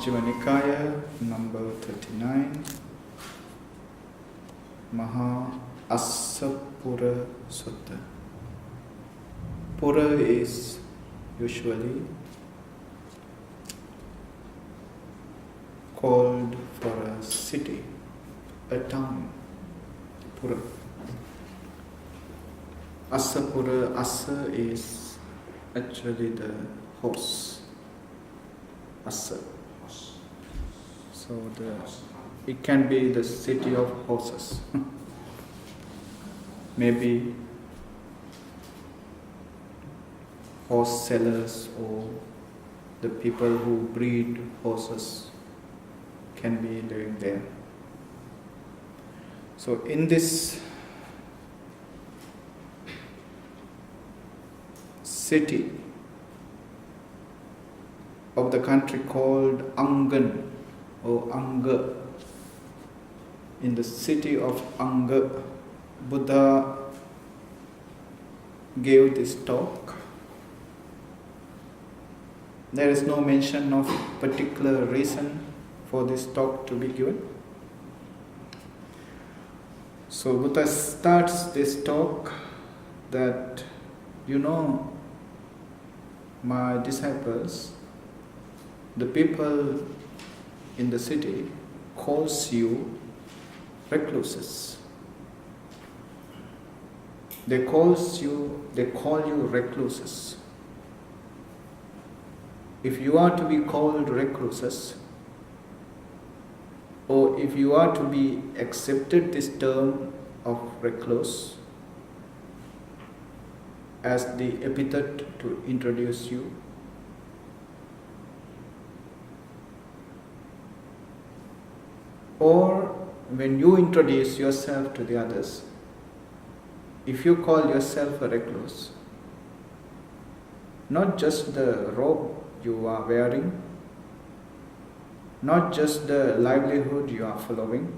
Majjhima Nikāya, number 39, Mahā Assapura Sutta. Pura is usually called for a city, a town, Pura. Assapura, Assa is actually the horse. Assa. So it can be the city of horses. Maybe horse sellers or the people who breed horses can be living there. So in this city of the country called Angan or Anga, in the city of Anga, Buddha gave this talk. There is no mention of particular reason for this talk to be given. So Buddha starts this talk that, my disciples, the people in the city calls you recluses. They call you recluses. If you are to be called recluses, or if you are to be accepted this term of recluse as the epithet to introduce you, or when you introduce yourself to the others, if you call yourself a recluse, not just the robe you are wearing, not just the livelihood you are following,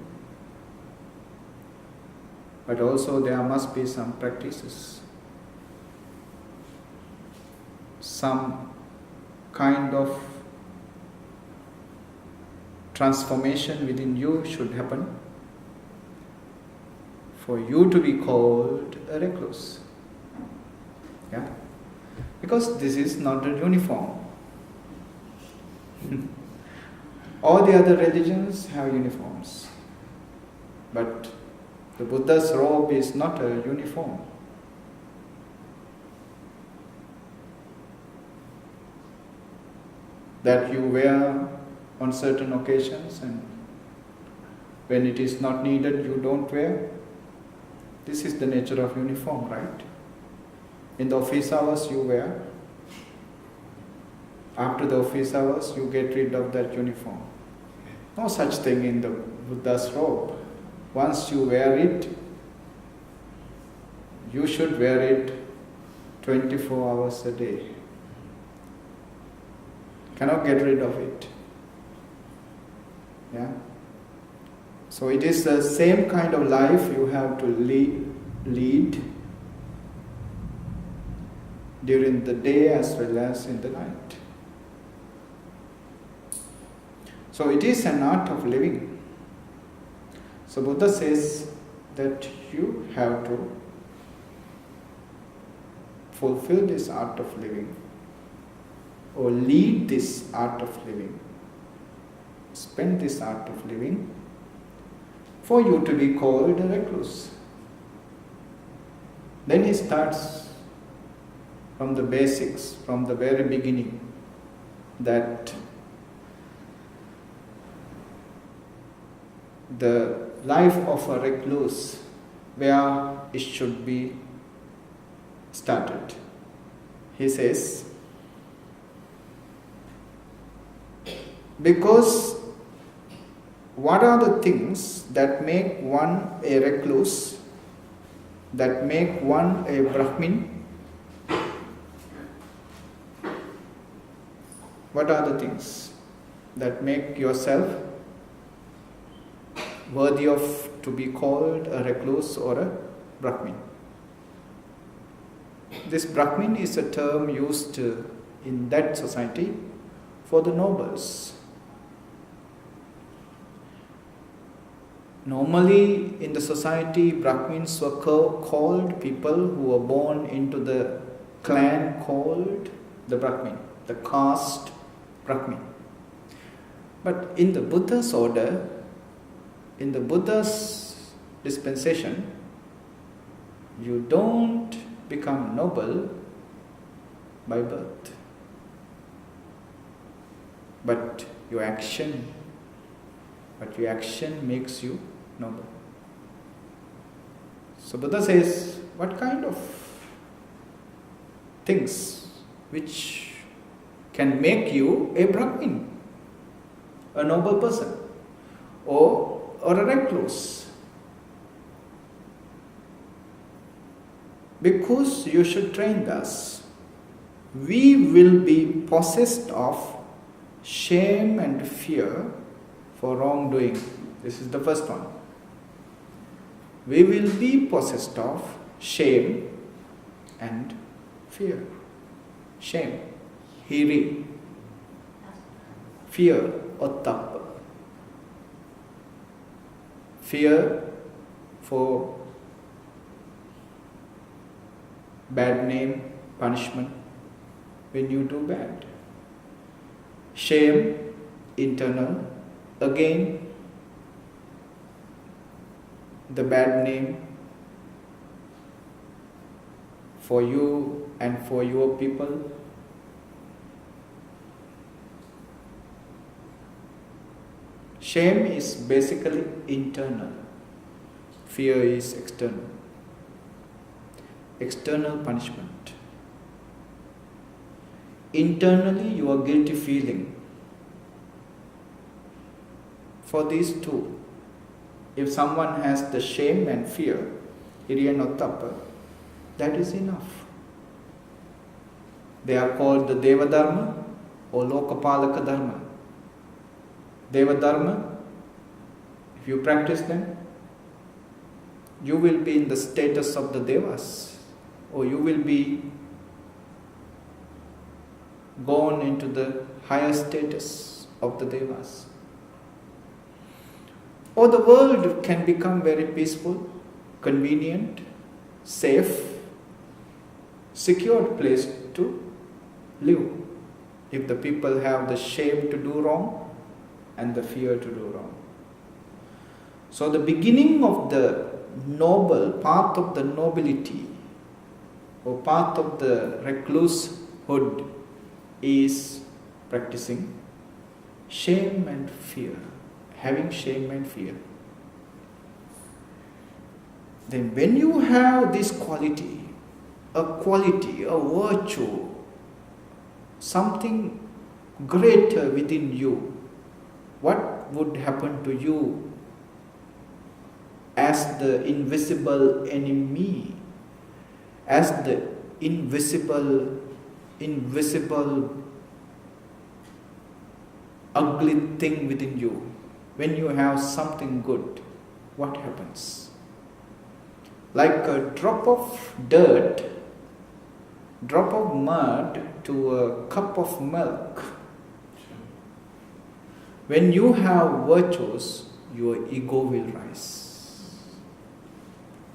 but also there must be some practices, some kind of transformation within you should happen for you to be called a recluse. Yeah? Because this is not a uniform. All the other religions have uniforms, but the Buddha's robe is not a uniform. That you wear on certain occasions, and when it is not needed you don't wear. This is the nature of uniform, right? In the office hours you wear. After the office hours you get rid of that uniform. No such thing in the Buddha's robe. Once you wear it, you should wear it 24 hours a day. Cannot get rid of it. Yeah? So it is the same kind of life you have to lead during the day as well as in the night. So it is an art of living. So Buddha says that you have to fulfill this art of living, or lead this art of living, spend this art of living, for you to be called a recluse. Then he starts from the basics, from the very beginning, that the life of a recluse, where it should be started. He says, because what are the things that make one a recluse, that make one a Brahmin? What are the things that make yourself worthy of to be called a recluse or a Brahmin? This Brahmin is a term used in that society for the nobles. Normally in the society, Brahmins were called people who were born into the clan called the Brahmin, the caste Brahmin. But in the Buddha's order, in the Buddha's dispensation, you don't become noble by birth, but your action makes you noble. So Buddha says, what kind of things which can make you a Brahmin, a noble person, or a recluse? Because you should train thus, we will be possessed of shame and fear for wrongdoing. This is the first one. We will be possessed of shame and fear. Shame, hiri. Fear, ottappa. Fear for bad name, punishment when you do bad. Shame, internal. Again, the bad name for you and for your people. Shame is basically internal. Fear is external. External punishment. Internally, your guilty feeling. For these two, if someone has the shame and fear, hiriya and ottappa, that is enough. They are called the Deva Dharma or Lokapalaka Dharma. Deva Dharma, if you practice them, you will be in the status of the Devas, or you will be gone into the higher status of the Devas. Or the world can become very peaceful, convenient, safe, secured place to live, if the people have the shame to do wrong and the fear to do wrong. So the beginning of the noble, path of the nobility, or path of the reclusehood, is practicing shame and fear, having shame and fear. Then when you have this quality, a virtue, something greater within you, what would happen to you as the invisible enemy, as the invisible ugly thing within you? When you have something good, what happens? Like a drop of dirt, drop of mud to a cup of milk. When you have virtues, your ego will rise.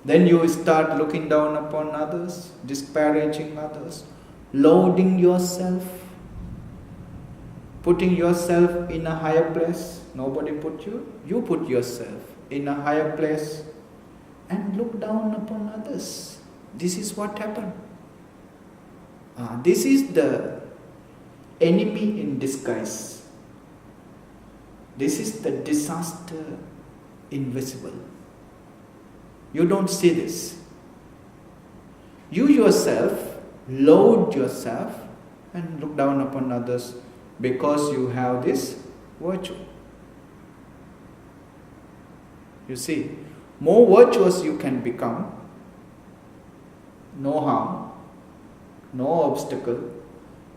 Then you start looking down upon others, disparaging others, loading yourself, putting yourself in a higher place. Nobody put you, you put yourself in a higher place and look down upon others. This is what happened. This is the enemy in disguise. This is the disaster invisible. You don't see this. You yourself load yourself and look down upon others because you have this virtue. You see, more virtuous you can become, no harm, no obstacle,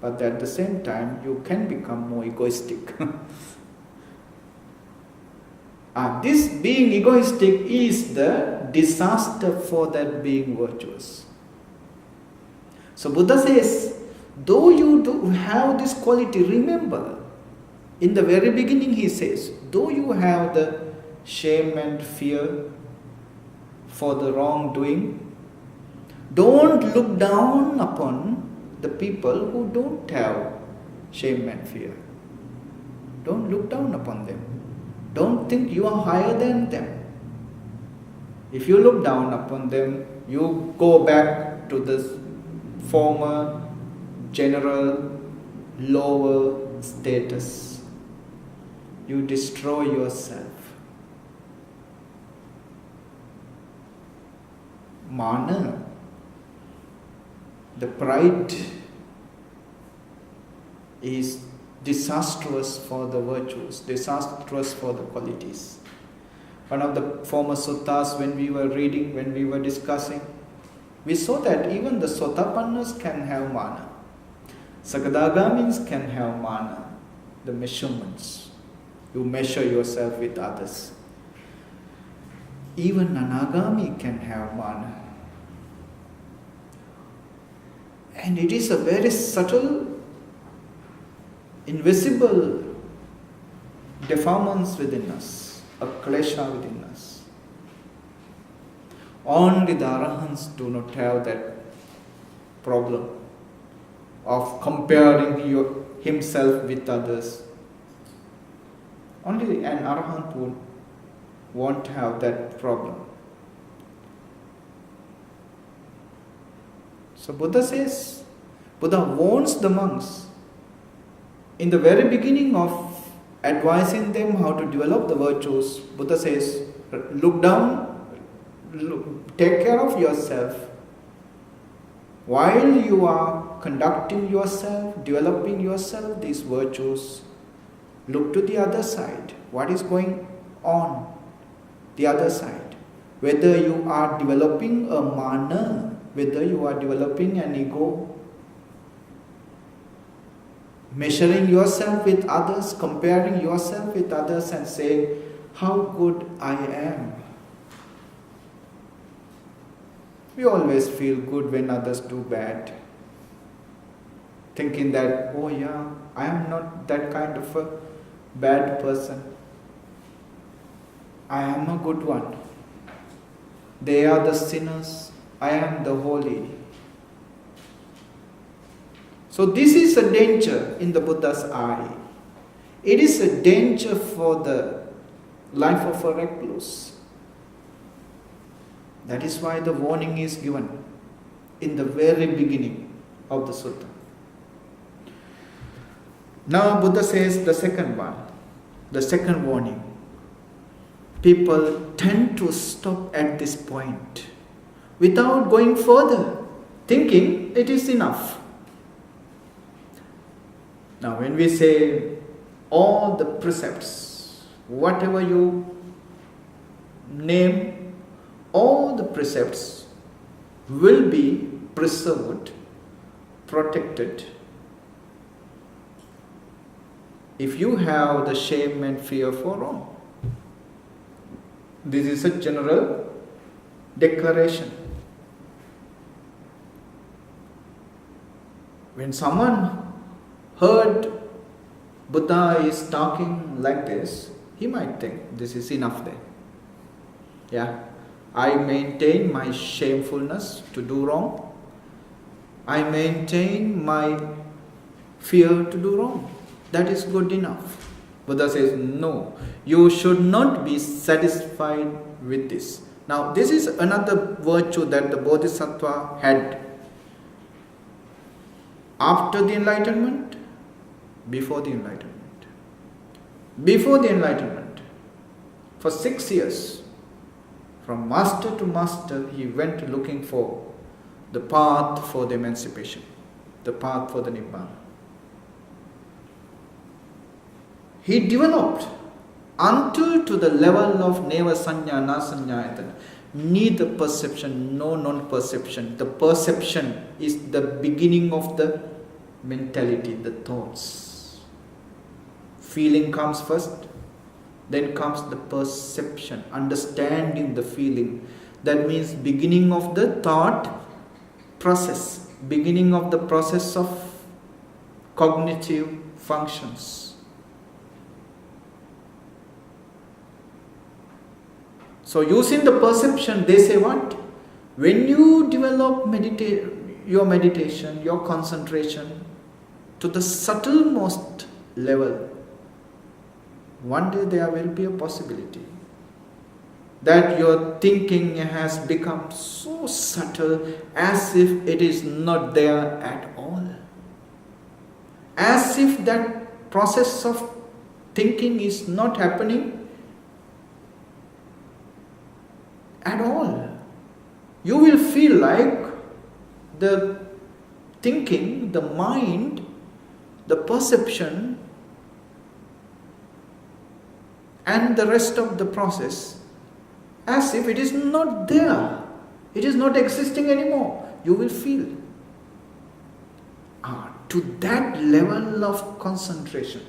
but at the same time you can become more egoistic. This being egoistic is the disaster for that being virtuous. So Buddha says, though you do have this quality, remember, in the very beginning he says, though you have the shame and fear for the wrongdoing, don't look down upon the people who don't have shame and fear. Don't look down upon them. Don't think you are higher than them. If you look down upon them, you go back to this former, general, lower status. You destroy yourself. Mana, the pride, is disastrous for the virtues, disastrous for the qualities. One of the former suttas, when we were reading, when we were discussing, we saw that even the Sotapannas can have mana. Sakadagamis can have mana, the measurements. You measure yourself with others. Even Anagami can have mana. And it is a very subtle, invisible defilements within us, a klesha within us. Only the Arahants do not have that problem of comparing himself with others. Only an Arahant won't have that problem. So Buddha warns the monks in the very beginning of advising them how to develop the virtues. Buddha says, look down, take care of yourself. While you are conducting yourself, developing yourself, these virtues, look to the other side. What is going on the other side? Whether you are developing a mana, whether you are developing an ego, measuring yourself with others, comparing yourself with others and saying, how good I am. We always feel good when others do bad. Thinking that, oh yeah, I am not that kind of a bad person. I am a good one. They are the sinners. I am the holy. So this is a danger in the Buddha's eye. It is a danger for the life of a recluse. That is why the warning is given in the very beginning of the sutta. Now Buddha says the second one, the second warning. People tend to stop at this point without going further, thinking it is enough. Now when we say all the precepts, whatever you name, all the precepts will be preserved, protected, if you have the shame and fear for wrong. This is a general declaration. When someone heard Buddha is talking like this, he might think this is enough then. Yeah, I maintain my shamefulness to do wrong. I maintain my fear to do wrong. That is good enough. Buddha says, no, you should not be satisfied with this. Now, this is another virtue that the Bodhisattva had after the enlightenment, before the enlightenment. Before the enlightenment, for 6 years, from master to master, he went looking for the path for the emancipation, the path for the Nibbana. He developed until to the level of neva sanya na sanyayatana, neither perception, no non-perception. The perception is the beginning of the mentality, the thoughts. Feeling comes first, then comes the perception, understanding the feeling. That means beginning of the thought process, beginning of the process of cognitive functions. So using the perception, they say what? When you develop your meditation, your concentration to the subtlemost level, one day there will be a possibility that your thinking has become so subtle as if it is not there at all. As if that process of thinking is not happening at all. You will feel like the thinking, the mind, the perception and the rest of the process as if it is not there. It is not existing anymore. You will feel. To that level of concentration,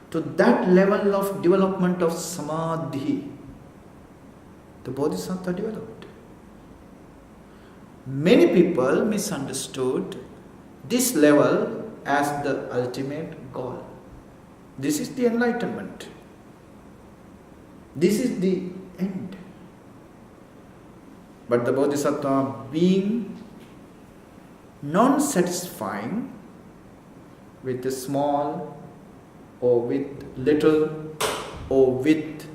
to that level of development of samadhi, the Bodhisattva developed. Many people misunderstood this level as the ultimate goal. This is the enlightenment. This is the end. But the Bodhisattva, being non-satisfying with the small or with little or with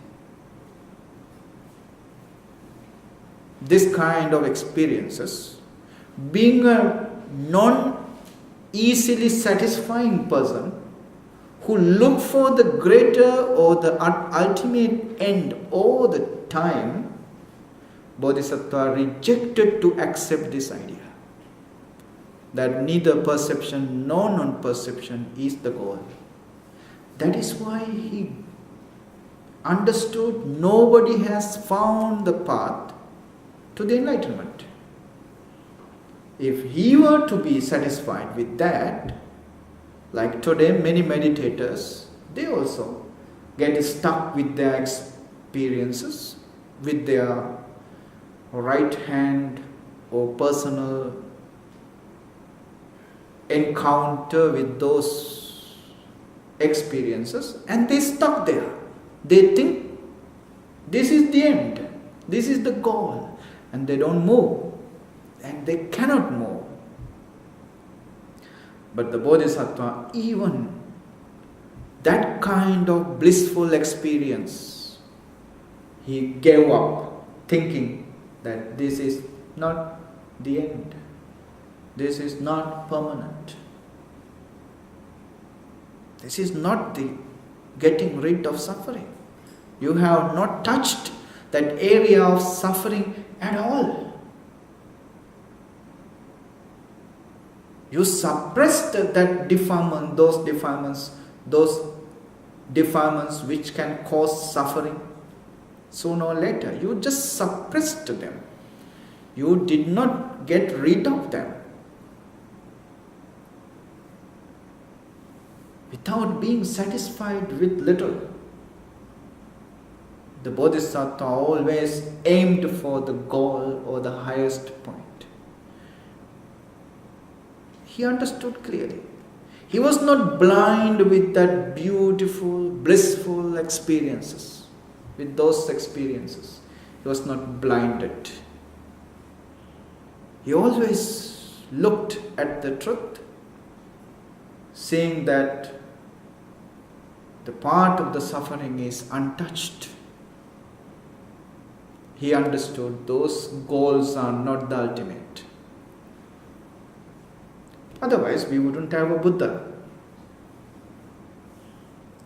this kind of experiences, being a non-easily satisfying person who look for the greater or the ultimate end all the time, Bodhisattva rejected to accept this idea that neither perception nor non-perception is the goal. That is why he understood nobody has found the path to the enlightenment. If he were to be satisfied with that, like today many meditators, they also get stuck with their experiences, with their right hand or personal encounter with those experiences, and they stuck there. They think this is the end, this is the goal, and they don't move, and they cannot move. But the Bodhisattva, even that kind of blissful experience, he gave up, thinking that this is not the end. This is not permanent. This is not the getting rid of suffering. You have not touched that area of suffering at all. You suppressed that defilement, those defilements which can cause suffering sooner or later. You just suppressed them. You did not get rid of them. Without being satisfied with little. The Bodhisattva always aimed for the goal or the highest point. He understood clearly. He was not blind with that beautiful, blissful experiences. With those experiences, he was not blinded. He always looked at the truth, saying that the part of the suffering is untouched. He understood those goals are not the ultimate. Otherwise, we wouldn't have a Buddha.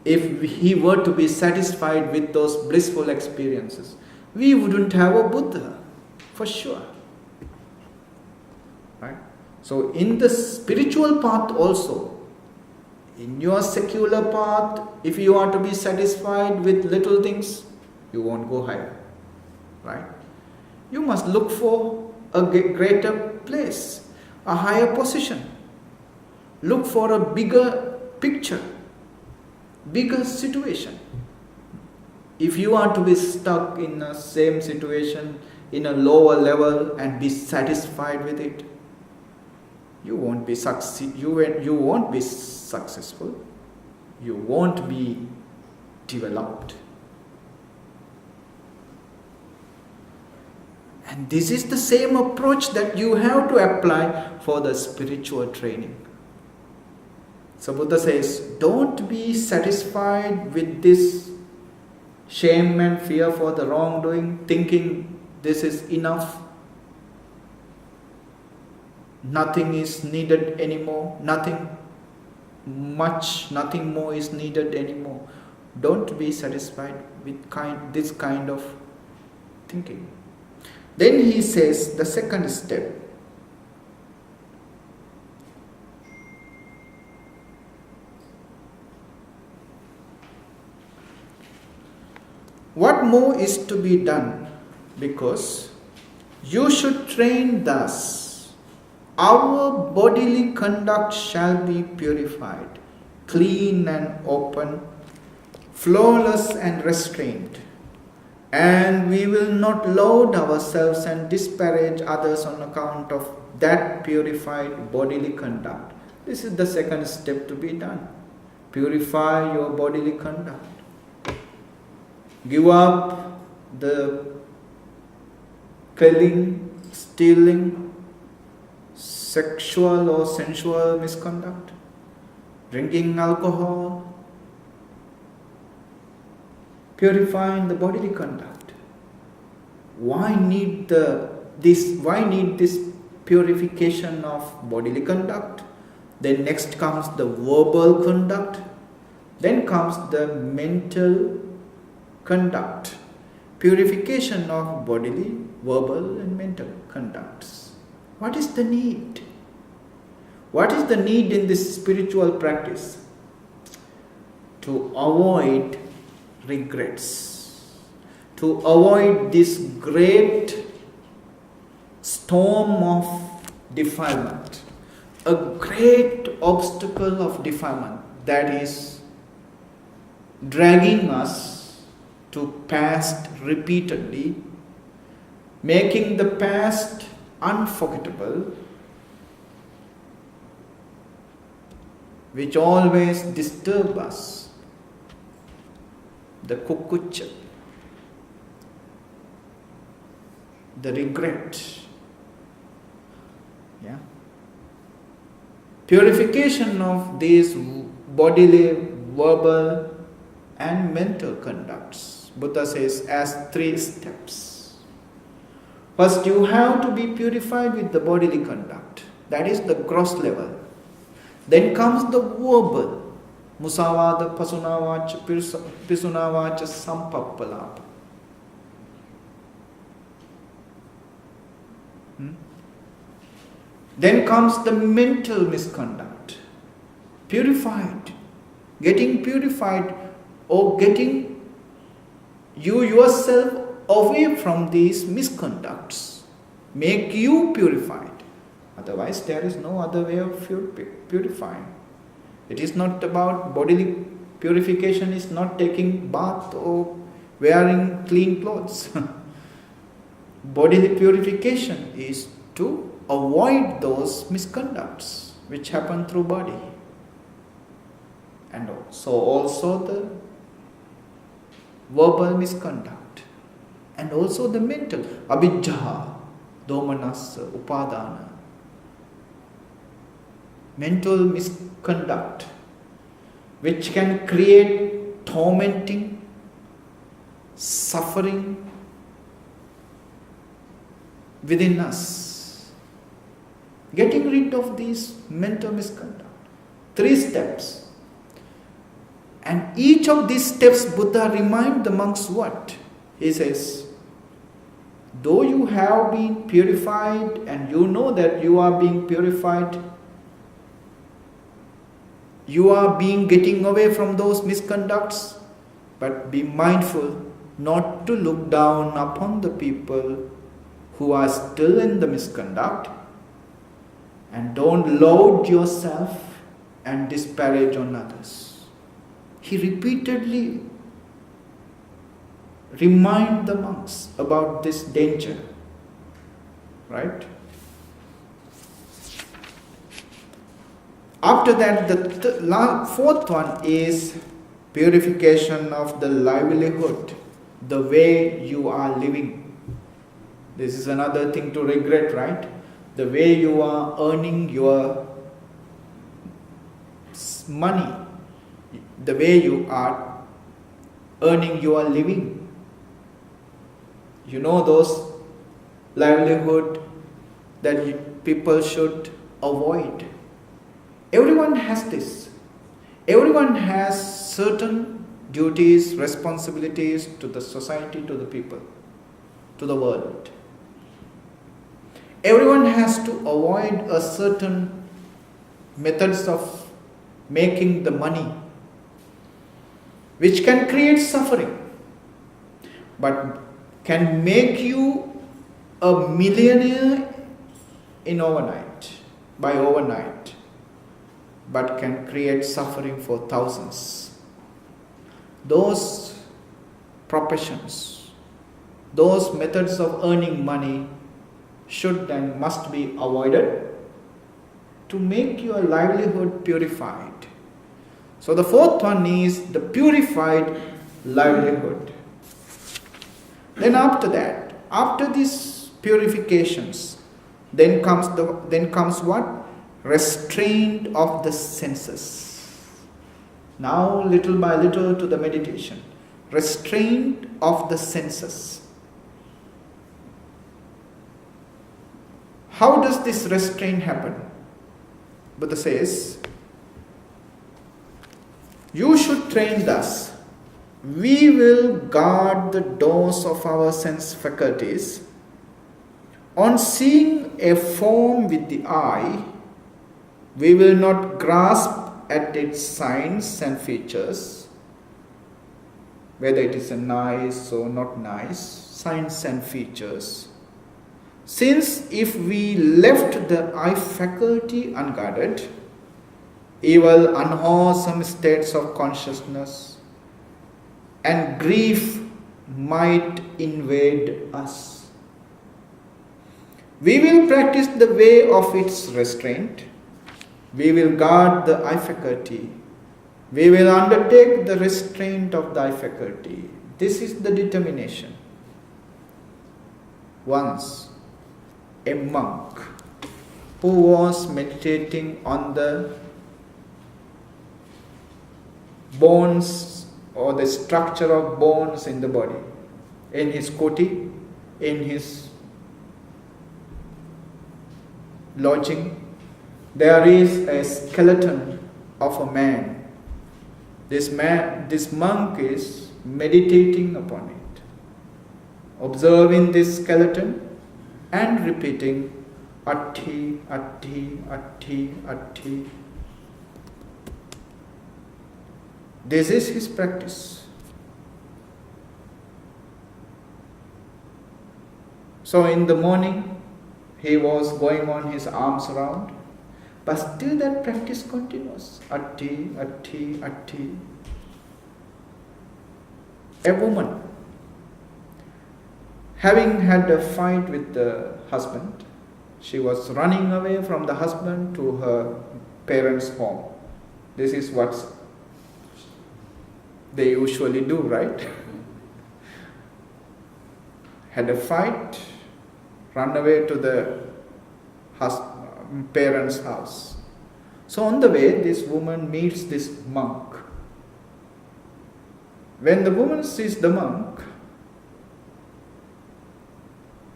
If he were to be satisfied with those blissful experiences, we wouldn't have a Buddha, for sure. Right? So, in the spiritual path also, in your secular path, if you are to be satisfied with little things, you won't go higher. Right? You must look for a greater place, a higher position. Look for a bigger picture, bigger situation. If you are to be stuck in the same situation, in a lower level and be satisfied with it, you won't be successful. You won't be developed. And this is the same approach that you have to apply for the spiritual training. So Buddha says, don't be satisfied with this shame and fear for the wrongdoing, thinking this is enough. Nothing is needed anymore. Nothing more is needed anymore. Don't be satisfied with this kind of thinking. Then he says the second step. What more is to be done? Because you should train thus. Our bodily conduct shall be purified, clean and open, flawless and restrained. And we will not load ourselves and disparage others on account of that purified bodily conduct. This is the second step to be done. Purify your bodily conduct. Give up the killing, stealing, sexual or sensual misconduct, drinking alcohol, purifying the bodily conduct. Why need this purification of bodily conduct? Then next comes the verbal conduct. Then comes the mental conduct. Purification of bodily, verbal and mental conducts. What is the need? What is the need in this spiritual practice? To avoid regrets. To avoid this great storm of defilement. A great obstacle of defilement that is dragging us to past repeatedly, making the past unforgettable, which always disturb us. The kukucha, the regret. Yeah. Purification of these bodily, verbal and mental conducts. Buddha says as 3 steps. First, you have to be purified with the bodily conduct. That is the gross level. Then comes the verbal. Musavada, pasunavacha, pisunavacha, sampappalapa. Then comes the mental misconduct. Purified. Getting purified or getting you yourself away from these misconducts. Make you purified. Otherwise, there is no other way of purifying. It is not about bodily purification, is not taking bath or wearing clean clothes. Bodily purification is to avoid those misconducts which happen through body. And also the verbal misconduct. And also the mental. Abhijja, domanassa, upadana. Mental misconduct which can create tormenting, suffering within us. Getting rid of these mental misconduct. 3 steps. And each of these steps Buddha reminds the monks what? He says, though you have been purified and you know that you are being purified, you are getting away from those misconducts, but be mindful not to look down upon the people who are still in the misconduct, and don't load yourself and disparage on others. He repeatedly reminds the monks about this danger, right? After that, the fourth one is purification of the livelihood, the way you are living. This is another thing to regret, right? The way you are earning your money, the way you are earning your living. You know those livelihood that people should avoid. Everyone has this. Everyone has certain duties, responsibilities to the society, to the people, to the world. Everyone has to avoid a certain methods of making the money, which can create suffering, but can make you a millionaire by overnight, but can create suffering for thousands. Those professions, those methods of earning money should and must be avoided to make your livelihood purified. So the fourth one is the purified livelihood. Then after that, after these purifications, then comes what? Restraint of the senses. Now little by little to the meditation. Restraint of the senses. How does this restraint happen? Buddha says, you should train thus. We will guard the doors of our sense faculties. On seeing a form with the eye, we will not grasp at its signs and features, whether it is a nice or not nice, signs and features. Since if we left the eye faculty unguarded, evil, unwholesome states of consciousness and grief might invade us. We will practice the way of its restraint. We will guard the eye faculty. We will undertake the restraint of the eye faculty. This is the determination. Once, a monk who was meditating on the bones or the structure of bones in the body, in his kuti, in his lodging, there is a skeleton of a man. This monk is meditating upon it, observing this skeleton and repeating Atti, Atti, Atti, Atti. This is his practice. So in the morning, he was going on his arms around, but still that practice continues. Atti, Atti, Atti. A woman, having had a fight with the husband, she was running away from the husband to her parents' home. This is what they usually do, right? Had a fight, run away to the parents' house. So on the way, this woman meets this monk. When the woman sees the monk,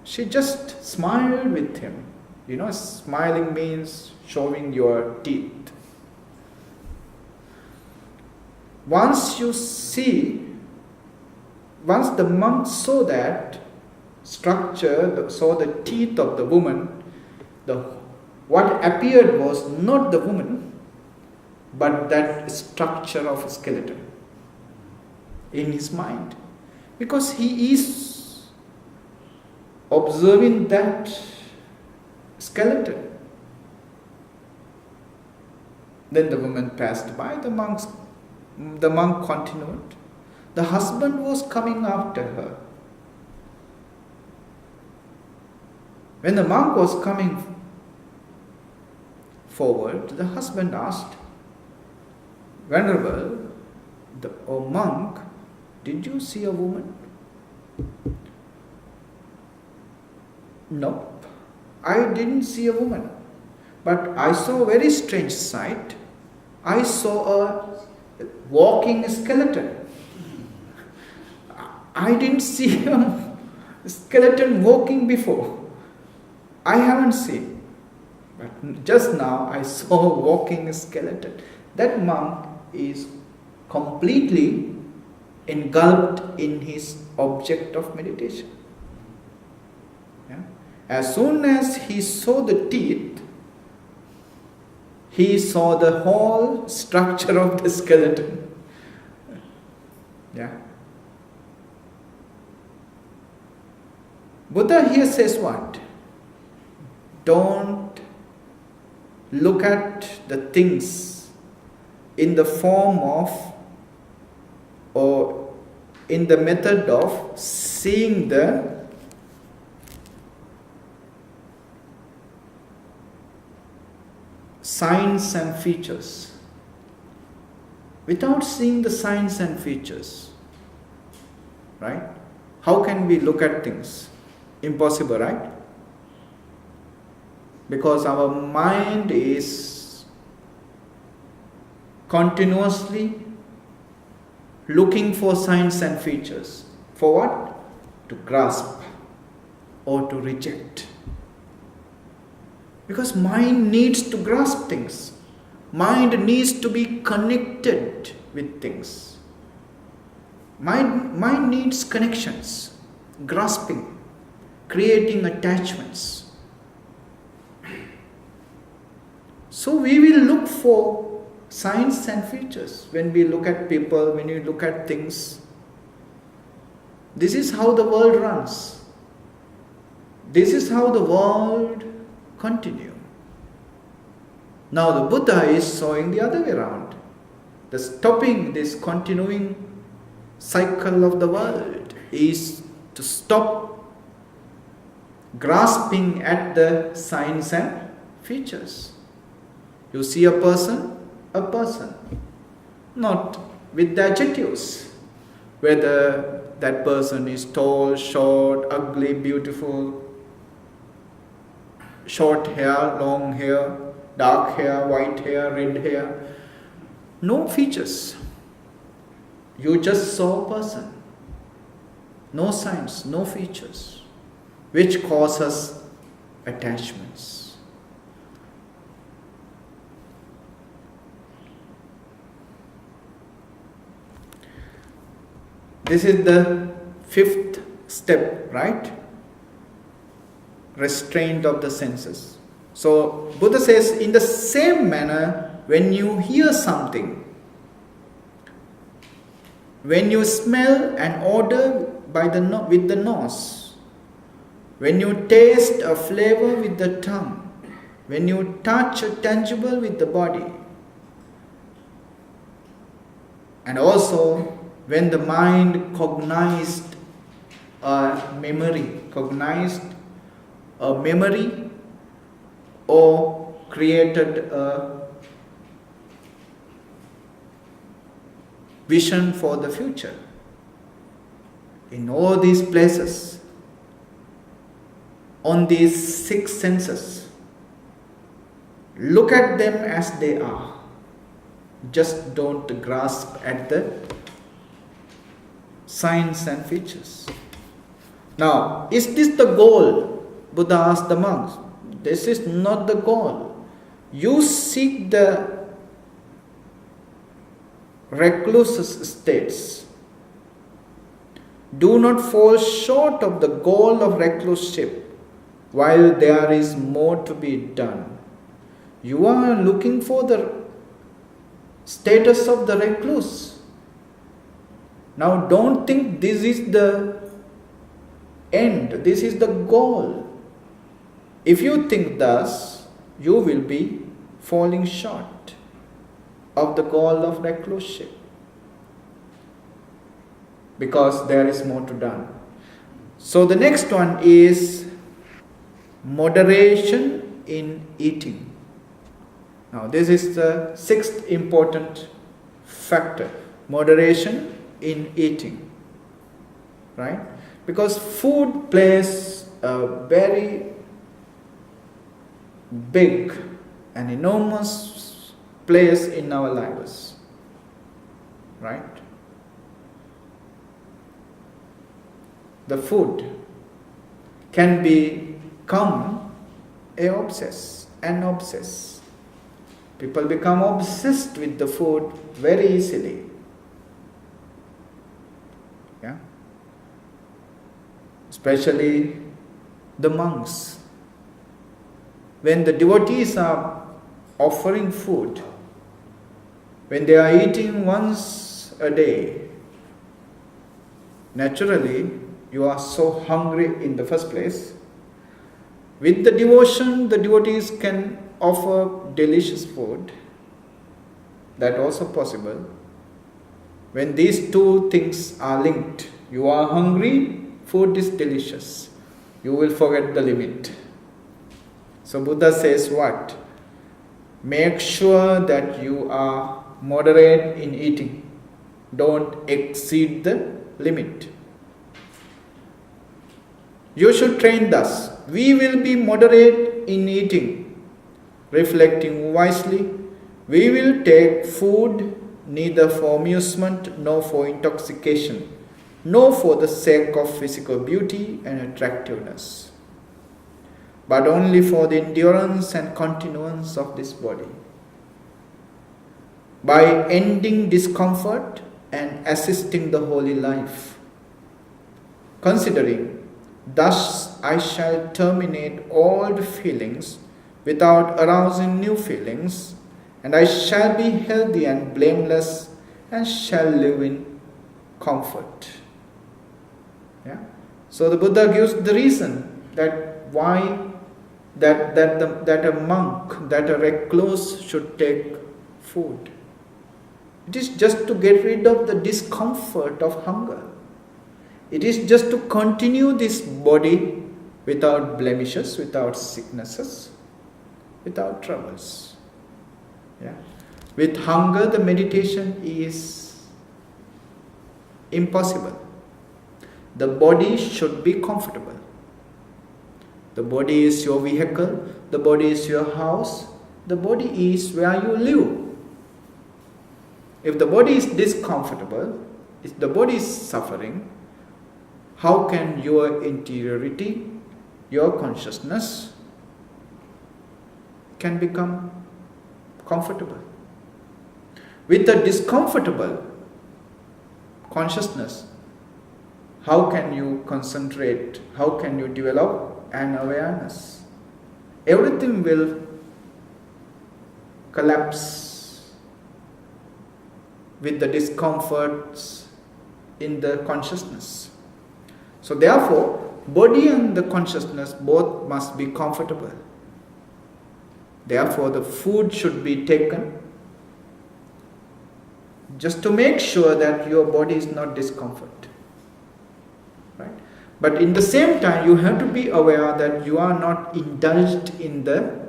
she just smiled with him. You know, smiling means showing your teeth. Once the monk saw that structure, saw the teeth of the woman, what appeared was not the woman, but that structure of a skeleton in his mind. Because he is observing that skeleton. Then the woman passed by, the monk continued. The husband was coming after her. When the monk was coming forward, the husband asked, Venerable, O monk, did you see a woman? Nope, I didn't see a woman. But I saw a very strange sight. I saw a walking skeleton. I didn't see a skeleton walking before. I haven't seen. But just now I saw a walking skeleton. That monk is completely engulfed in his object of meditation. Yeah? As soon as he saw the teeth, he saw the whole structure of the skeleton. Yeah. Buddha here says what? Don't look at the things in the form of or in the method of seeing the signs and features. Without seeing the signs and features, right? How can we look at things? Impossible, right? Because our mind is continuously looking for signs and features. For what? To grasp or to reject. Because mind needs to grasp things. Mind needs to be connected with things. Mind needs connections, grasping, creating attachments. So we will look for signs and features when we look at people, when we look at things. This is how the world runs. This is how the world continues. Now the Buddha is showing the other way around. The stopping this continuing cycle of the world is to stop grasping at the signs and features. You see a person, not with the adjectives, whether that person is tall, short, ugly, beautiful, short hair, long hair, dark hair, white hair, red hair. No features. You just saw a person. No signs, no features, which causes attachments. This is the fifth step, right? Restraint of the senses. So Buddha says, in the same manner, when you hear something, when you smell an odor with the nose, when you taste a flavor with the tongue, when you touch a tangible with the body, and also when the mind cognized a memory or created a vision for the future. In all these places, on these six senses, look at them as they are. Just don't grasp at the signs and features. Now, is this the goal? Buddha asked the monks. This is not the goal. You seek the recluse states. Do not fall short of the goal of recluseship while there is more to be done. You are looking for the status of the recluse. Now don't think this is the end, this is the goal. If you think thus, you will be falling short of the goal of recluseship, because there is more to done. So the next one is moderation in eating. Now this is the sixth important factor, moderation in eating, right? Because food plays a very big and enormous place in our lives, right? The food can become an obsess. People become obsessed with the food very easily. Yeah? Especially the monks. When the devotees are offering food, when they are eating once a day, naturally you are so hungry in the first place. With the devotion, the devotees can offer delicious food. That also possible. When these two things are linked, you are hungry, food is delicious. You will forget the limit. So Buddha says what? Make sure that you are moderate in eating. Don't exceed the limit. You should train thus. We will be moderate in eating, reflecting wisely. We will take food neither for amusement nor for intoxication, nor for the sake of physical beauty and attractiveness, but only for the endurance and continuance of this body. By ending discomfort and assisting the holy life, considering, thus I shall terminate all the feelings without arousing new feelings, and I shall be healthy and blameless and shall live in comfort. Yeah? So the Buddha gives the reason that why that a monk, that a recluse should take food. It is just to get rid of the discomfort of hunger. It is just to continue this body without blemishes, without sicknesses, without troubles. Yeah. With hunger, the meditation is impossible. The body should be comfortable. The body is your vehicle, the body is your house, the body is where you live. If the body is discomfortable, if the body is suffering, how can your interiority, your consciousness can become comfortable? With a discomfortable consciousness, how can you concentrate? How can you develop an awareness? Everything will collapse with the discomforts in the consciousness. So therefore, body and the consciousness both must be comfortable. Therefore, the food should be taken just to make sure that your body is not discomfort. Right? But in the same time, you have to be aware that you are not indulged in the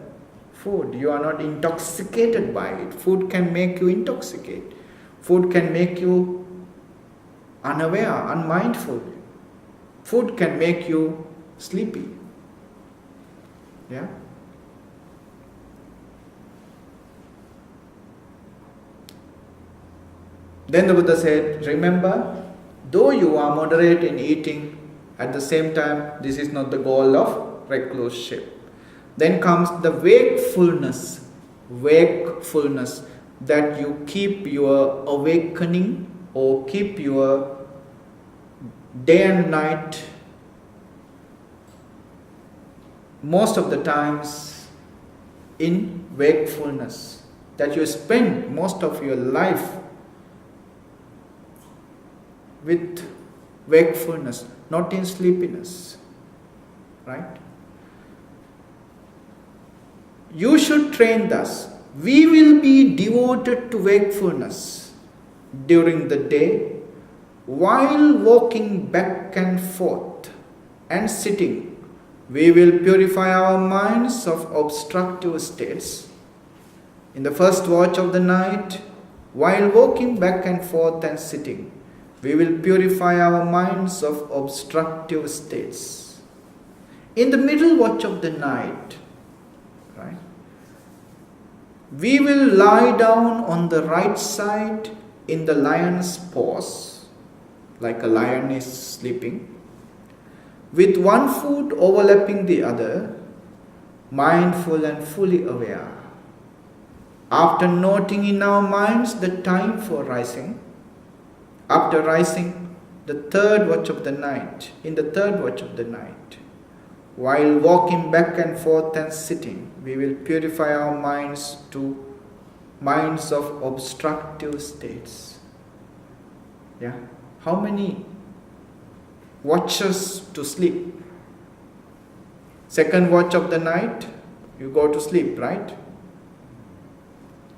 food. You are not intoxicated by it. Food can make you intoxicate. Food can make you unaware, unmindful. Food can make you sleepy. Yeah? Then the Buddha said, remember, though you are moderate in eating, at the same time, this is not the goal of recluseship. Then comes the wakefulness, that you keep your awakening or keep your day and night, most of the times in wakefulness, that you spend most of your life with wakefulness, not in sleepiness, right? You should train thus. We will be devoted to wakefulness during the day, while walking back and forth and sitting. We will purify our minds of obstructive states. In the first watch of the night, while walking back and forth and sitting, we will purify our minds of obstructive states. In the middle watch of the night, right, We will lie down on the right side in the lion's pose, like a lion is sleeping, with one foot overlapping the other, mindful and fully aware. After noting in our minds the time for rising, after rising, in the third watch of the night, while walking back and forth and sitting, we will purify our minds to minds of obstructive states. Yeah. How many watches to sleep? Second watch of the night, you go to sleep, right?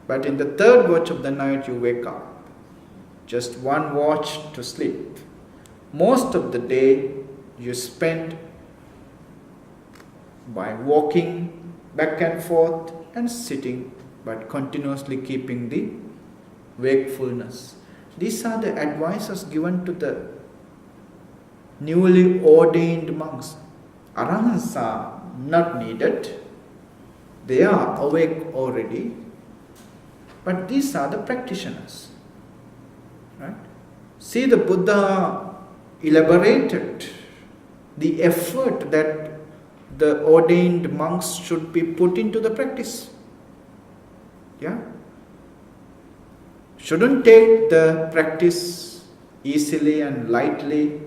But in the third watch of the night, you wake up. Just one watch to sleep. Most of the day, you spend by walking back and forth and sitting, but continuously keeping the wakefulness. These are the advices given to the newly ordained monks. Arahants are not needed. They are awake already. But these are the practitioners. Right? See, the Buddha elaborated the effort that the ordained monks should be put into the practice. Yeah? Shouldn't take the practice easily and lightly.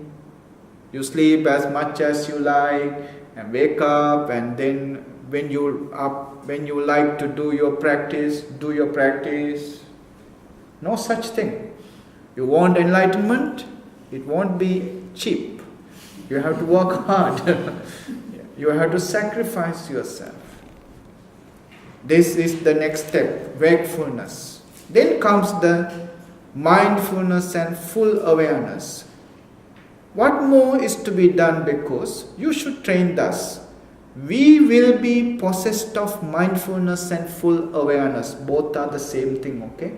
You sleep as much as you like and wake up, and then when you like to do your practice, do your practice. No such thing. You want enlightenment, it won't be cheap. You have to work hard. You have to sacrifice yourself. This is the next step, wakefulness. Then comes the mindfulness and full awareness. What more is to be done, because you should train thus? We will be possessed of mindfulness and full awareness. Both are the same thing, okay?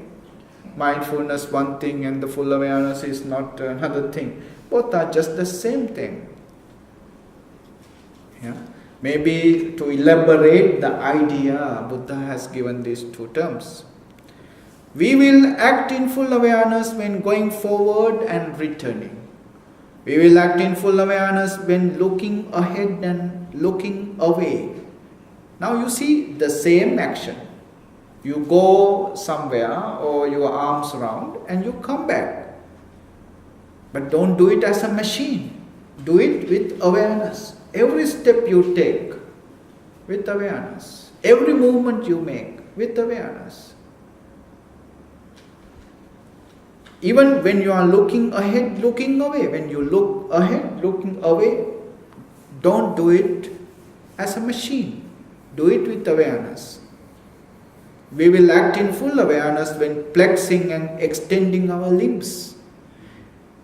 Mindfulness one thing and the full awareness is not another thing. Both are just the same thing. Yeah? Maybe to elaborate the idea, Buddha has given these two terms. We will act in full awareness when going forward and returning. We will act in full awareness when looking ahead and looking away. Now you see the same action. You go somewhere or your arms round and you come back. But don't do it as a machine. Do it with awareness. Every step you take with awareness. Every movement you make with awareness. Even when you are looking ahead, looking away. When you look ahead, looking away, don't do it as a machine. Do it with awareness. We will act in full awareness when flexing and extending our limbs.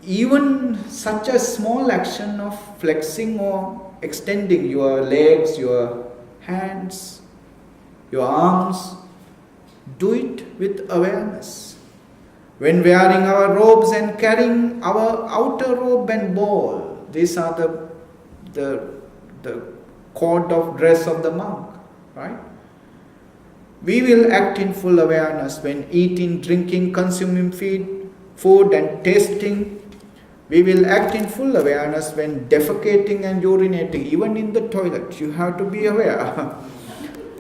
Even such a small action of flexing or extending your legs, your hands, your arms, do it with awareness. When wearing our robes and carrying our outer robe and ball, these are the code of dress of the monk, right? We will act in full awareness when eating, drinking, consuming food and tasting. We will act in full awareness when defecating and urinating, even in the toilet. You have to be aware.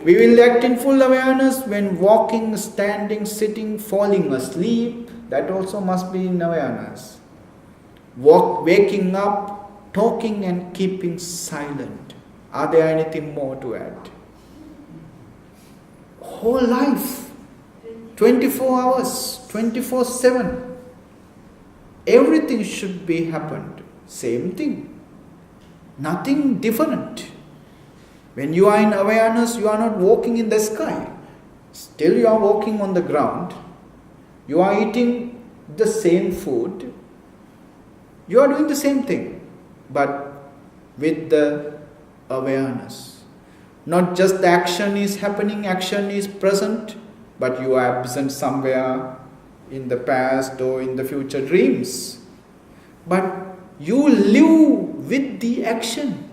We will act in full awareness when walking, standing, sitting, falling asleep. That also must be in awareness. Waking up, talking and keeping silent. Are there anything more to add? Whole life, 24 hours, 24/7. Everything should be happened. Same thing. Nothing different. When you are in awareness, you are not walking in the sky. Still you are walking on the ground. You are eating the same food. You are doing the same thing, but with the awareness. Not just the action is happening, action is present, but you are absent somewhere in the past or in the future dreams. But you live with the action.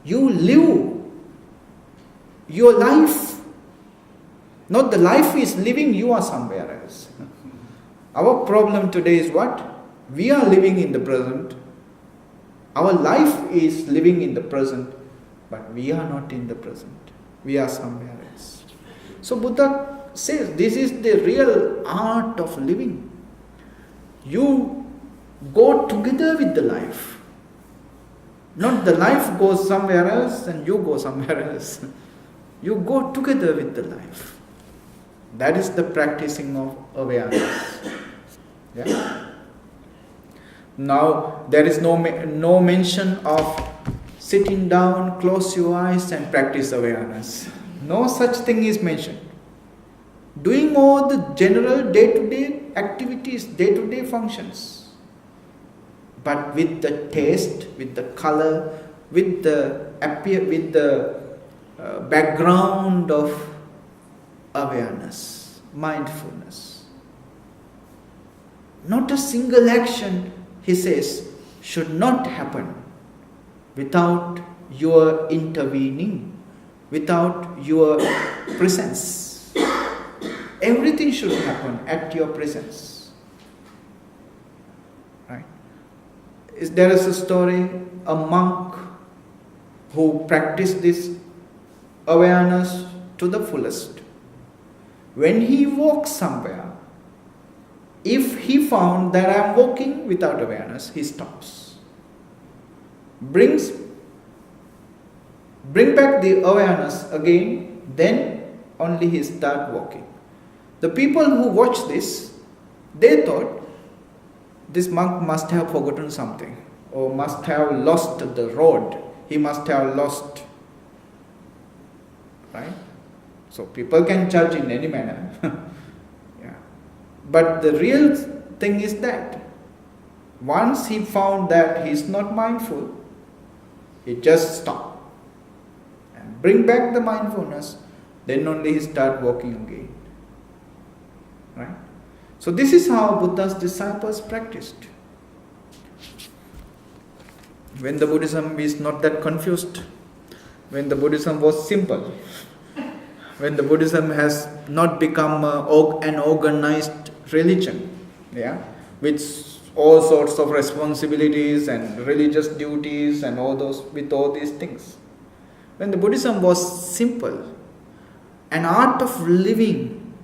You live your life Not the life is living, you are somewhere else. Our problem today is what? We are living in the present. Our life is living in the present, but we are not in the present. We are somewhere else. So Buddha says this is the real art of living. You go together with the life. Not the life goes somewhere else and you go somewhere else. You go together with the life. That is the practicing of awareness. Yeah? Now, there is no mention of sitting down, close your eyes and practice awareness. No such thing is mentioned. Doing all the general day-to-day activities, day-to-day functions. But with the taste, with the color, with the background of awareness, mindfulness. Not a single action, he says, should not happen without your intervening, without your presence. Everything should happen at your presence. Right? There is a story, a monk who practiced this awareness to the fullest. When he walks somewhere, if he found that I am walking without awareness, he stops. Bring back the awareness again, then only he start walking. The people who watched this, they thought this monk must have forgotten something or must have lost the road. He must have lost. Right? So people can judge in any manner. Yeah. But the real thing is that once he found that he is not mindful, he just stopped and bring back the mindfulness, then only he start walking again. Right? So this is how Buddha's disciples practiced. When the Buddhism is not that confused, when the Buddhism was simple, when the Buddhism has not become an organized religion, yeah, with all sorts of responsibilities and religious duties and with all these things. When the Buddhism was simple, an art of living,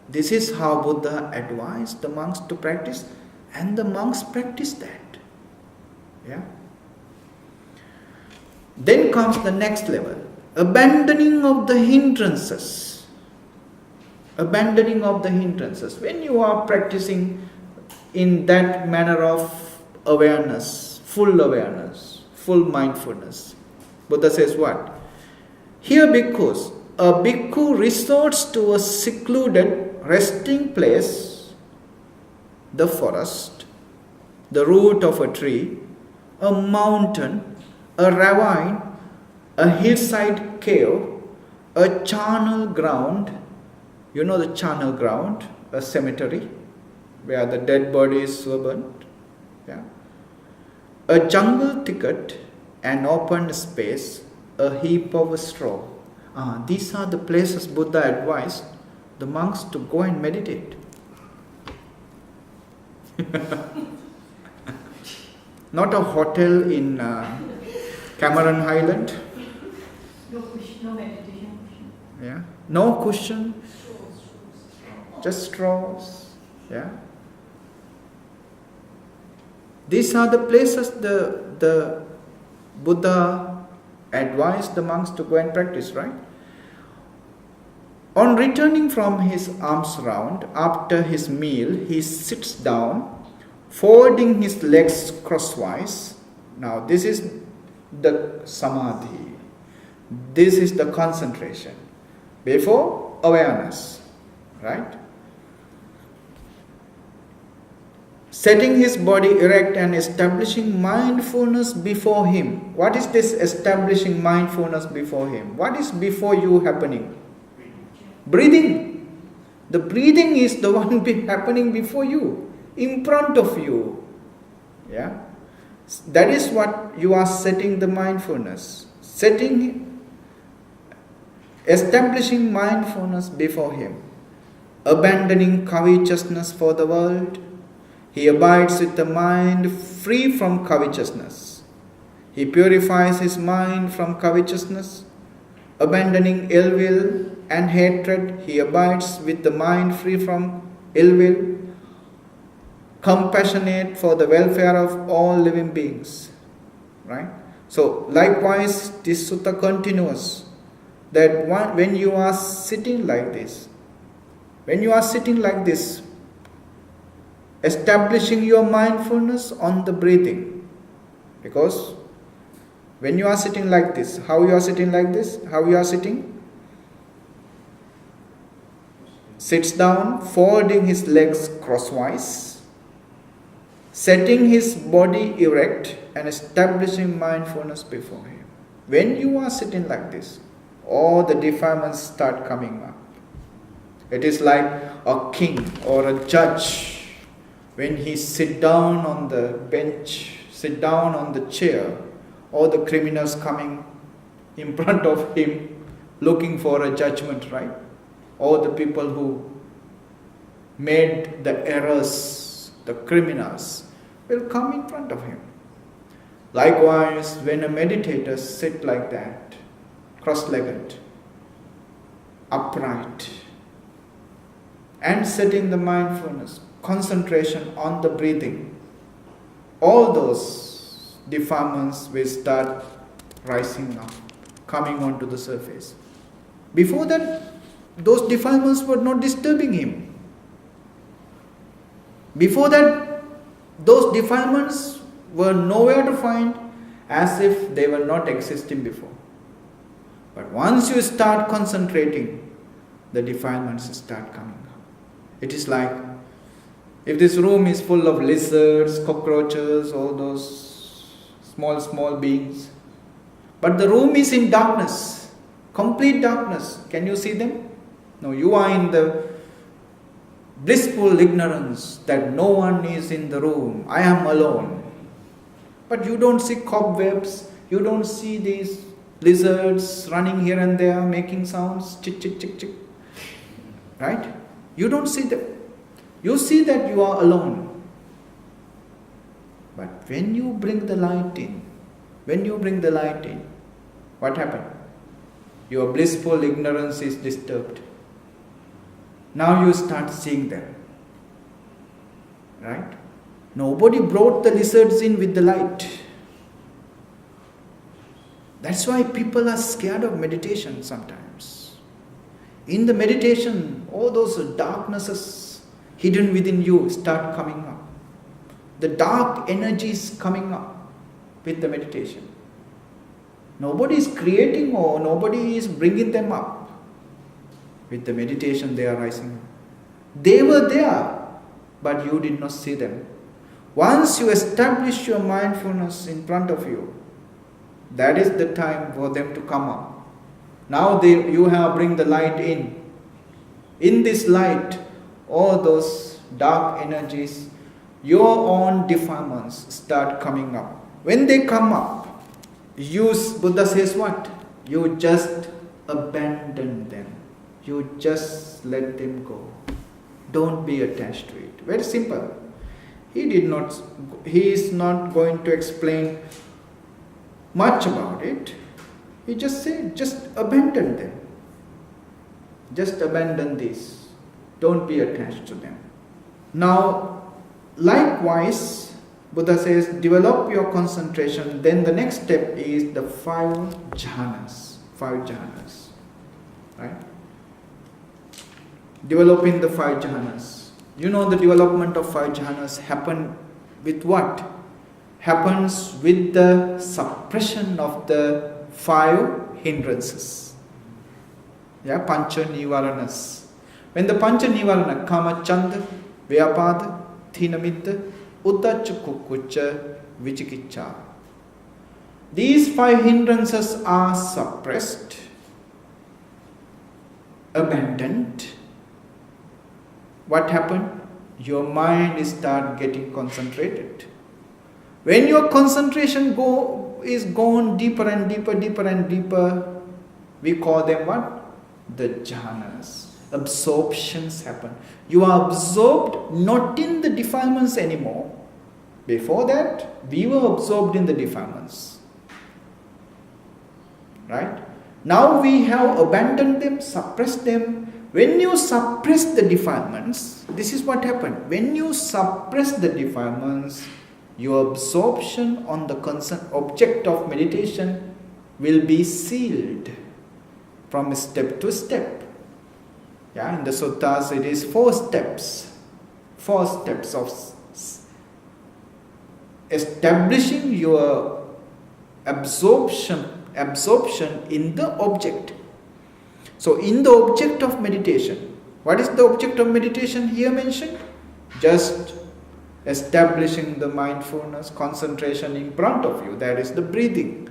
this is how Buddha advised the monks to practice, and the monks practiced that. Yeah. Then comes the next level, abandoning of the hindrances. Abandoning of the hindrances. When you are practicing in that manner of awareness, full mindfulness, Buddha says what? Here bhikkhus, a bhikkhu resorts to a secluded resting place, the forest, the root of a tree, a mountain, a ravine, a hillside cave, a charnel ground. You know the charnel ground, a cemetery where the dead bodies were burnt. Yeah. A jungle thicket, an open space, a heap of straw. These are the places Buddha advised the monks to go and meditate. Not a hotel in Cameron Highland. No cushion, no meditation cushion. Yeah. No cushion. Just straws. Yeah. These are the places the Buddha advised the monks to go and practice, right? On returning from his alms round, after his meal, he sits down, folding his legs crosswise. Now, this is the samadhi. This is the concentration. Before, awareness, right? Setting his body erect and establishing mindfulness before him. What is this establishing mindfulness before him? What is before you happening? Breathing. The breathing is the one happening before you, in front of you. Yeah? That is what you are setting the mindfulness. Setting establishing mindfulness before him, abandoning covetousness for the world. He abides with the mind free from covetousness. He purifies his mind from covetousness, abandoning ill will and hatred. He abides with the mind free from ill will, compassionate for the welfare of all living beings. Right? So, likewise, this sutta continues that when you are sitting like this, establishing your mindfulness on the breathing, because when you are sitting like this, how you are sitting? Sits down, folding his legs crosswise, setting his body erect and establishing mindfulness before him. When you are sitting like this, all the defilements start coming up. It is like a king or a judge when he sit down on the bench, sit down on the chair, all the criminals coming in front of him looking for a judgment, right? All the people who made the errors, the criminals, will come in front of him. Likewise, when a meditator sit like that, cross-legged, upright, and setting the mindfulness, concentration on the breathing, all those defilements will start rising up, coming onto the surface. Before that, those defilements were not disturbing him. Before that, those defilements were nowhere to find, as if they were not existing before. But once you start concentrating, the defilements start coming up. It is like if this room is full of lizards, cockroaches, all those small beings, but the room is in darkness, complete darkness. Can you see them? No, you are in the blissful ignorance that no one is in the room. I am alone. But you don't see cobwebs, you don't see these lizards running here and there, making sounds, chick, chick, chick, chick. Right? You don't see them. You see that you are alone. But when you bring the light in, what happened? Your blissful ignorance is disturbed. Now you start seeing them. Right? Nobody brought the lizards in with the light. That's why people are scared of meditation sometimes. In the meditation, all those darknesses hidden within you start coming up. The dark energies coming up with the meditation. Nobody is creating or nobody is bringing them up. With the meditation, they are rising up. They were there, but you did not see them. Once you establish your mindfulness in front of you, that is the time for them to come up. Now you have bring the light in. In this light, all those dark energies, your own defilements start coming up. When they come up, Buddha says what? You just abandon them. You just let them go. Don't be attached to it. Very simple. He is not going to explain much about it. He just said, just abandon them. Just abandon this. Don't be attached to them. Now, likewise, Buddha says, develop your concentration. Then the next step is the 5 jhānas. 5 jhānas. Right? Developing the 5 jhānas. You know the development of 5 jhānas happen with what? Happens with the suppression of the 5 hindrances. Yeah, pancha nivaranas. When the pancha nivarana, kama, chanda, vyapada, thinamitta, uddhacca, kukkucca, vicikicca. These 5 hindrances are suppressed, abandoned. What happened? Your mind start getting concentrated. When your concentration is gone deeper and deeper, we call them what? the jhānas. Absorptions happen. You are absorbed not in the defilements anymore. Before that, we were absorbed in the defilements. Right? Now we have abandoned them, suppressed them. When you suppress the defilements, this is what happened. When you suppress the defilements, your absorption on the concerned object of meditation will be sealed from step to step. Yeah, in the suttas it is 4 steps. 4 steps of establishing your absorption in the object. So in the object of meditation, what is the object of meditation here mentioned? Just establishing the mindfulness, concentration in front of you, that is the breathing.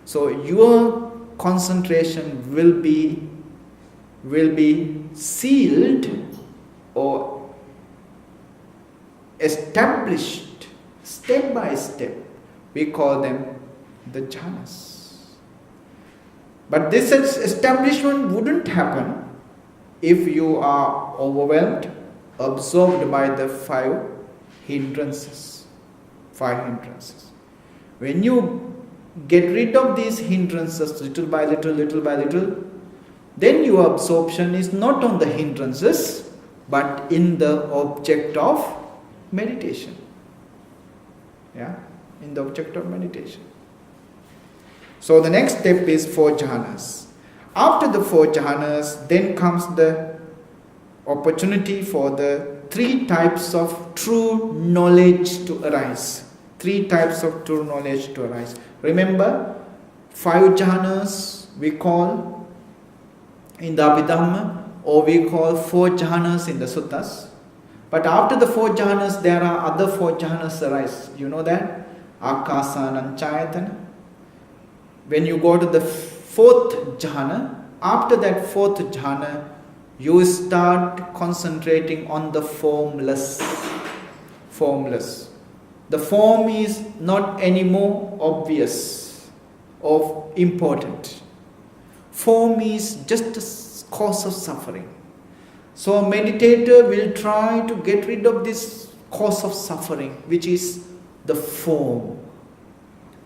So your concentration will be sealed or established step by step. We call them the jhānas. But this establishment wouldn't happen if you are overwhelmed, absorbed by the 5 hindrances. 5 hindrances. When you get rid of these hindrances little by little, then your absorption is not on the hindrances, but in the object of meditation. Yeah, in the object of meditation. So the next step is 4 jhānas. After the 4 jhānas, then comes the opportunity for the 3 types of true knowledge to arise. 3 types of true knowledge to arise. Remember, 5 jhānas we call in the Abhidhamma, or we call 4 jhānas in the suttas. But after the 4 jhānas, there are other 4 jhānas arise. You know that? Akasananchayatana. When you go to the 4th jhāna, after that 4th jhāna, you start concentrating on the formless. Formless. The form is not anymore obvious or important. Form is just a cause of suffering. So a meditator will try to get rid of this cause of suffering, which is the form.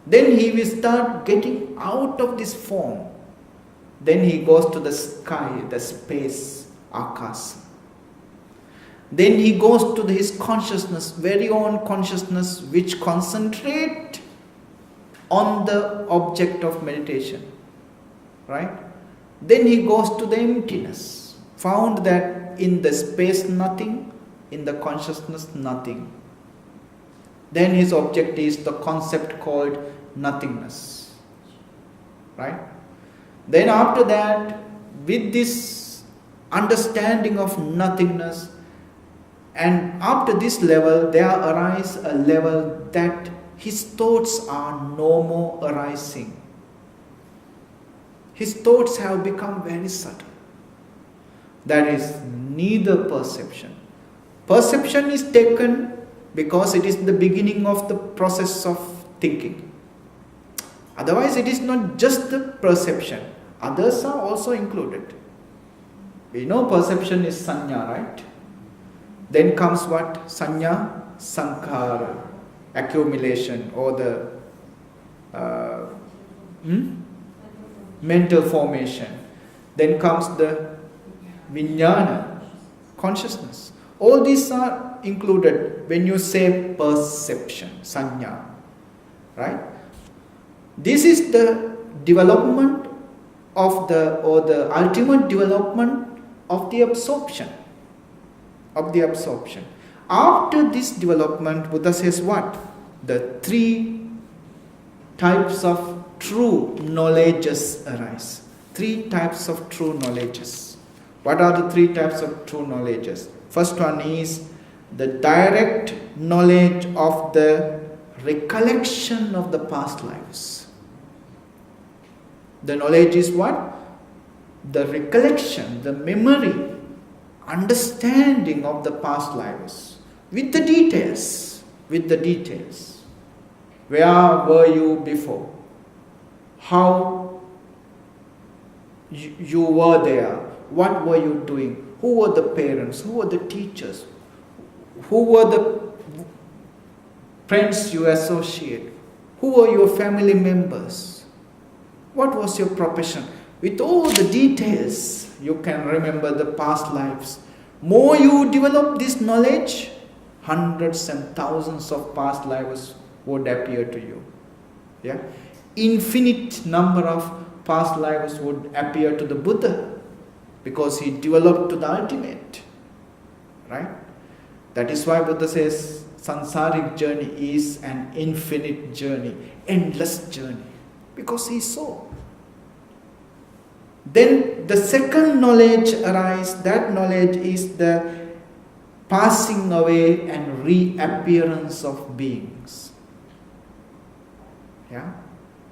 Then he will start getting out of this form. Then he goes to the sky, the space, akasa. Then he goes to his consciousness, very own consciousness, which concentrate on the object of meditation. Right? Then he goes to the emptiness. Found that in the space nothing, in the consciousness nothing. Then his object is the concept called nothingness. Right? Then after that, with this understanding of nothingness, and after this level, there arises a level that his thoughts are no more arising. His thoughts have become very subtle. That is neither perception. Perception is taken because it is the beginning of the process of thinking. Otherwise, it is not just the perception. Others are also included. We know perception is sanya, right? Then comes what? Sanya, sankhara, accumulation, or the mental formation. Then comes the vijnana, consciousness. All these are included when you say perception, sanya. Right? This is the development of the ultimate development of the absorption. After this development, Buddha says what? The 3 types of true knowledges arise. 3 types of true knowledges. What are the 3 types of true knowledges? First one is the direct knowledge of the recollection of the past lives. The knowledge is what? The recollection, the memory, understanding of the past lives. With the details. Where were you before? How you were there? What were you doing? Who were the parents? Who were the teachers? Who were the friends you associate? Who were your family members? What was your profession? With all the details, you can remember the past lives. More you develop this knowledge, hundreds and thousands of past lives would appear to you. Yeah? Infinite number of past lives would appear to the Buddha because he developed to the ultimate. Right? That is why Buddha says sansaric journey is an infinite journey, endless journey, because he saw. Then the second knowledge arises. That knowledge is the passing away and reappearance of beings. Yeah?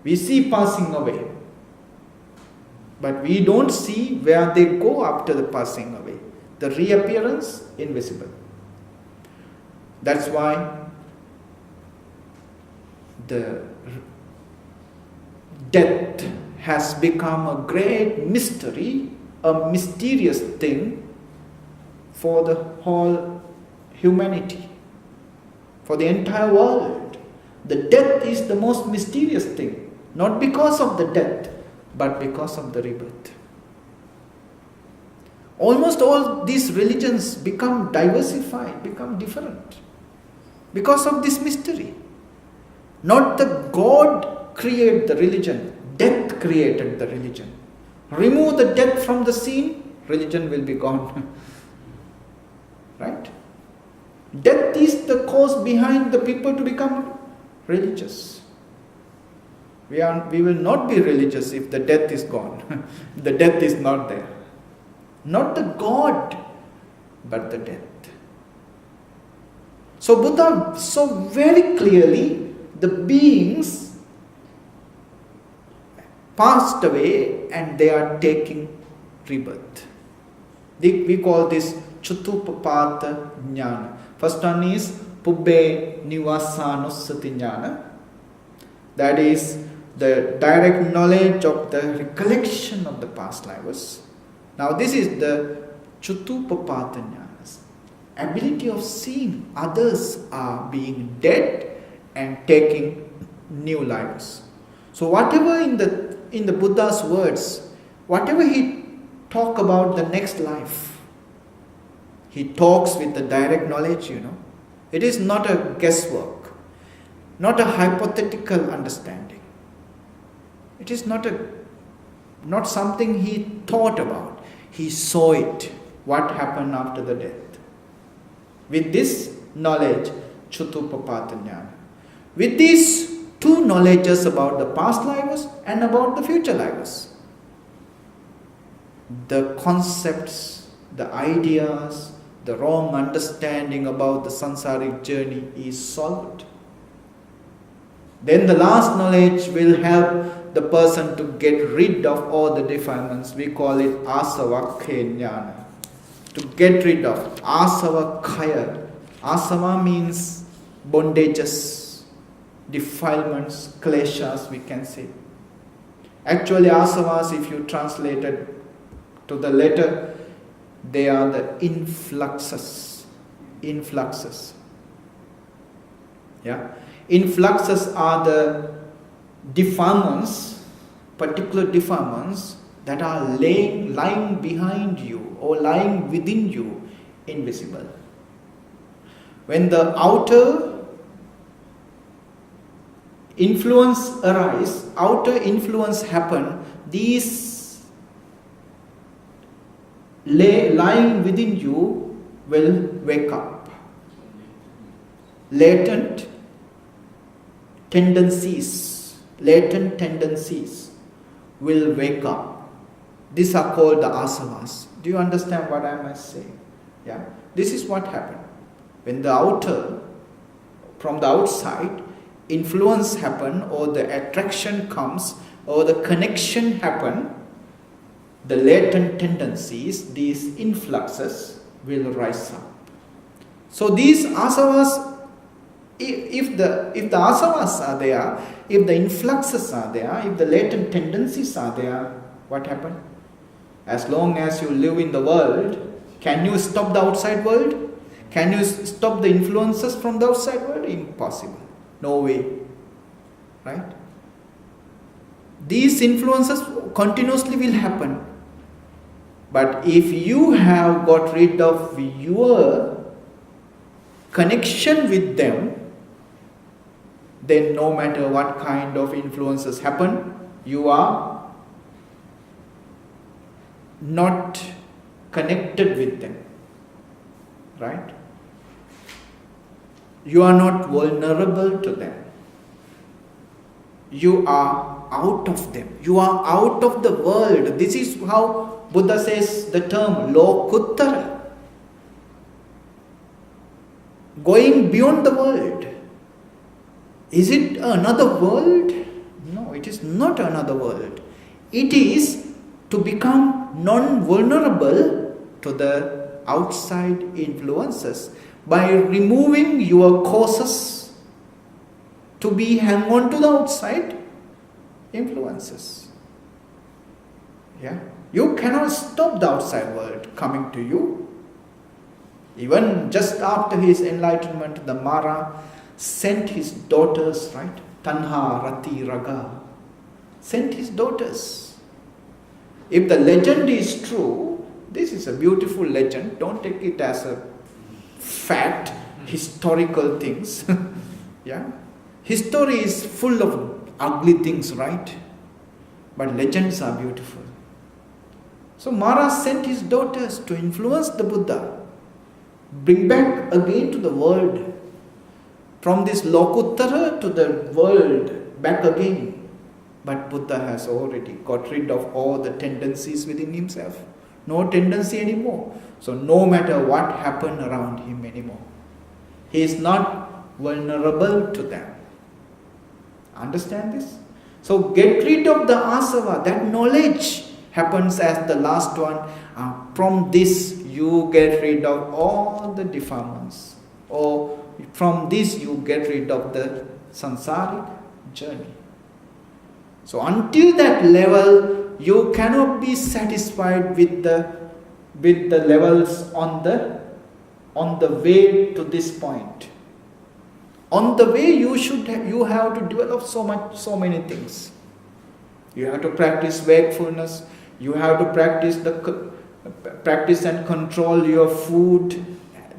We see passing away, but we don't see where they go after the passing away. The reappearance, invisible. That's why the death has become a great mystery, a mysterious thing for the whole humanity, for the entire world. The death is the most mysterious thing, not because of the death, but because of the rebirth. Almost all these religions become diversified, become different, because of this mystery. Not the God created the religion, death created the religion. Remove the death from the scene, religion will be gone. Right? Death is the cause behind the people to become religious. We will not be religious if the death is gone. The death is not there. Not the God, but the death. So Buddha saw very clearly the beings passed away and they are taking rebirth. We call this Chatupapata Jnana. First one is Pubbe Nivasanussati Jnana. That is the direct knowledge of the recollection of the past lives. Now this is the Chatupapata Jnana. Ability of seeing others are being dead and taking new lives. So whatever in the Buddha's words, whatever he talk about the next life, he talks with the direct knowledge, It is not a guesswork, not a hypothetical understanding. It is not something he thought about. He saw it, what happened after the death. With this knowledge, Chatupapata Jnana. With these two knowledges about the past lives and about the future lives, the concepts, the ideas, the wrong understanding about the sansaric journey is solved. Then the last knowledge will help the person to get rid of all the defilements. We call it asavakkhe jnana. To get rid of asavakkaya. Asava means bondages, defilements, kleshas, we can say. Actually, asavas, if you translate it to the letter, they are the influxes. Influxes. Yeah? Influxes are the defilements, particular defilements that are lying behind you or lying within you, invisible. When the outer influence arises, outer influence happen, these lying within you will wake up. Latent tendencies will wake up. These are called the asavas. Do you understand what I must say? Yeah. This is what happened. When the outer, from the outside, influence happen or the attraction comes or the connection happen, the latent tendencies, these influxes will rise up. So these asavas, if the asavas are there, if the influxes are there, if the latent tendencies are there, what happened? As long as you live in the world, can you stop the outside world? Can you stop the influences from the outside world? Impossible. No way. Right? These influences continuously will happen. But if you have got rid of your connection with them, then no matter what kind of influences happen, you are not connected with them. Right? You are not vulnerable to them. You are out of them. You are out of the world. This is how Buddha says the term lokuttara. Going beyond the world. Is it another world? No, it is not another world. It is to become non-vulnerable to the outside influences by removing your causes to be hang on to the outside influences. Yeah, you cannot stop the outside world coming to you. Even just after his enlightenment, the Mahā sent his daughters, right? Tanha, Rati, Raga, sent his daughters. If the legend is true, this is a beautiful legend. Don't take it as a fact, historical things. Yeah, history is full of ugly things, right? But legends are beautiful. So Mahā sent his daughters to influence the Buddha, bring back again to the world, from this lokuttara to the world, back again. But Buddha has already got rid of all the tendencies within himself. No tendency anymore. So no matter what happened around him anymore, he is not vulnerable to them. Understand this? So get rid of the asava. That knowledge happens as the last one. From this you get rid of all the defilements. Or from this you get rid of the sansaric journey. So until that level, you cannot be satisfied with the levels on the way to this point. On the way, you have to develop so many things. You have to practice wakefulness. You have to practice and control your food,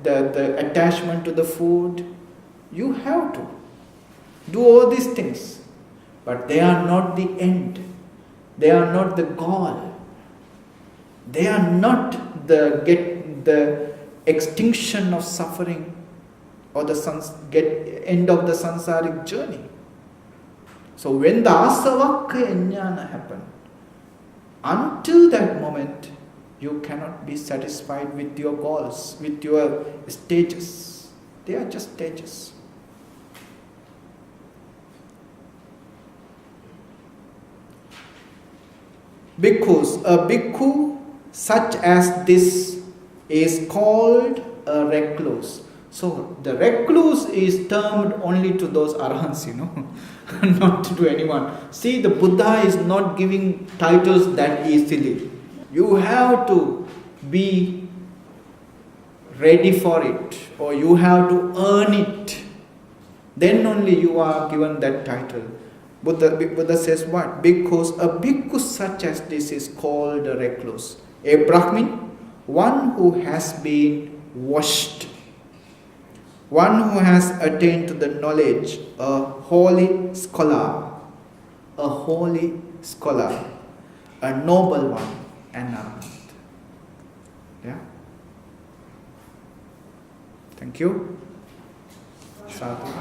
the attachment to the food. You have to do all these things, but they are not the end. They are not the goal. They are not the extinction of suffering or the end of the sansaric journey. So when the asavakkhaya jnana happens, until that moment, you cannot be satisfied with your goals, with your stages. They are just stages. Bhikkhus, a bhikkhu such as this is called a recluse. So the recluse is termed only to those arahants, not to anyone. See, the Buddha is not giving titles that easily. You have to be ready for it, or you have to earn it. Then only you are given that title. Buddha says what? Because a bhikkhu such as this is called a recluse. A Brahmin, one who has been washed, one who has attained to the knowledge, a holy scholar, a noble one, and arahant. Yeah? Thank you. Sadhu.